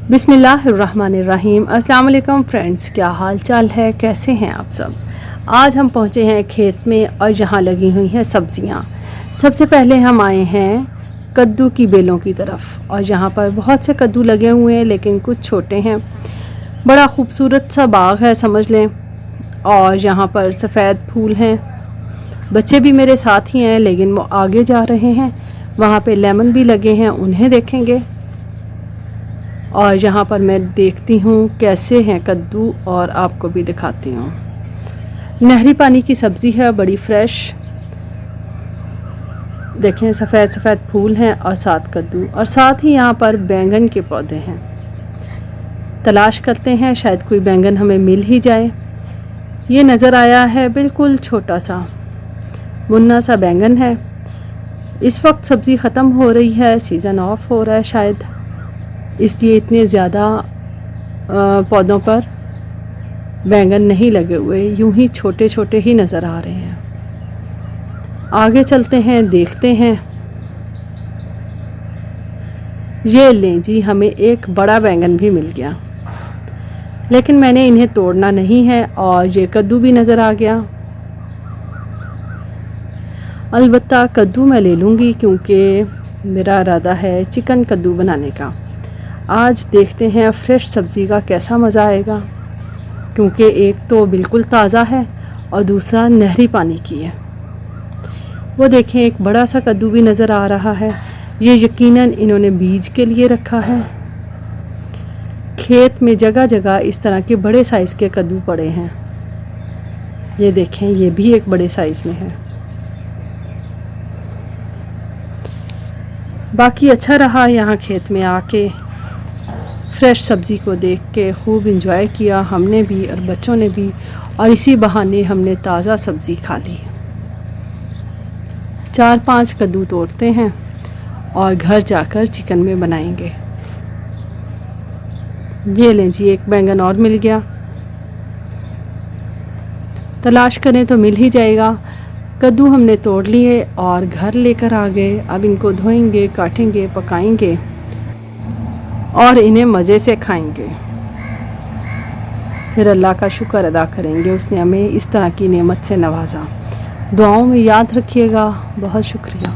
बिस्मिल्लाहिर्रहमानिर्रहीम। अस्सलाम वालेकुम फ्रेंड्स, क्या हाल चाल है, कैसे हैं आप सब। आज हम पहुंचे हैं खेत में और यहाँ लगी हुई हैं सब्जियाँ। सबसे पहले हम आए हैं कद्दू की बेलों की तरफ और यहाँ पर बहुत से कद्दू लगे हुए हैं लेकिन कुछ छोटे हैं। बड़ा खूबसूरत सा बाग है समझ लें। और यहाँ पर सफ़ेद फूल हैं। बच्चे भी मेरे साथ ही हैं लेकिन वो आगे जा रहे हैं। वहाँ पे लेमन भी लगे हैं, उन्हें देखेंगे। और यहाँ पर मैं देखती हूँ कैसे हैं कद्दू और आपको भी दिखाती हूँ। नहरी पानी की सब्ज़ी है, बड़ी फ्रेश। देखें सफ़ेद सफ़ेद फूल हैं और साथ कद्दू, और साथ ही यहाँ पर बैंगन के पौधे हैं। तलाश करते हैं, शायद कोई बैंगन हमें मिल ही जाए। ये नज़र आया है बिल्कुल छोटा सा मुन्ना सा बैंगन है। इस वक्त सब्ज़ी ख़त्म हो रही है, सीज़न ऑफ हो रहा है शायद, इसलिए इतने ज़्यादा पौधों पर बैंगन नहीं लगे हुए, यूं ही छोटे छोटे ही नज़र आ रहे हैं। आगे चलते हैं, देखते हैं। ये लें जी, हमें एक बड़ा बैंगन भी मिल गया, लेकिन मैंने इन्हें तोड़ना नहीं है। और ये कद्दू भी नज़र आ गया। अलबत्ता कद्दू मैं ले लूँगी क्योंकि मेरा इरादा है चिकन कद्दू बनाने का। आज देखते हैं फ्रेश सब्ज़ी का कैसा मज़ा आएगा, क्योंकि एक तो बिल्कुल ताज़ा है और दूसरा नहरी पानी की है। वो देखें, एक बड़ा सा कद्दू भी नज़र आ रहा है। ये यकीनन इन्होंने बीज के लिए रखा है। खेत में जगह जगह इस तरह के बड़े साइज़ के कद्दू पड़े हैं। ये देखें, ये भी एक बड़े साइज़ में है। बाकी अच्छा रहा यहाँ खेत में आके, फ्रेश सब्ज़ी को देख के खूब इंजॉय किया हमने भी और बच्चों ने भी, और इसी बहाने हमने ताज़ा सब्ज़ी खा ली। 4-5 कद्दू तोड़ते हैं और घर जाकर चिकन में बनाएंगे। ये लें जी, एक बैंगन और मिल गया। तलाश करें तो मिल ही जाएगा। कद्दू हमने तोड़ लिए और घर लेकर आ गए। अब इनको धोएंगे, काटेंगे, पकाएंगे और इन्हें मज़े से खाएंगे। फिर अल्लाह का शुक्र अदा करेंगे, उसने हमें इस तरह की नेमत से नवाजा। दुआओं में याद रखिएगा। बहुत शुक्रिया।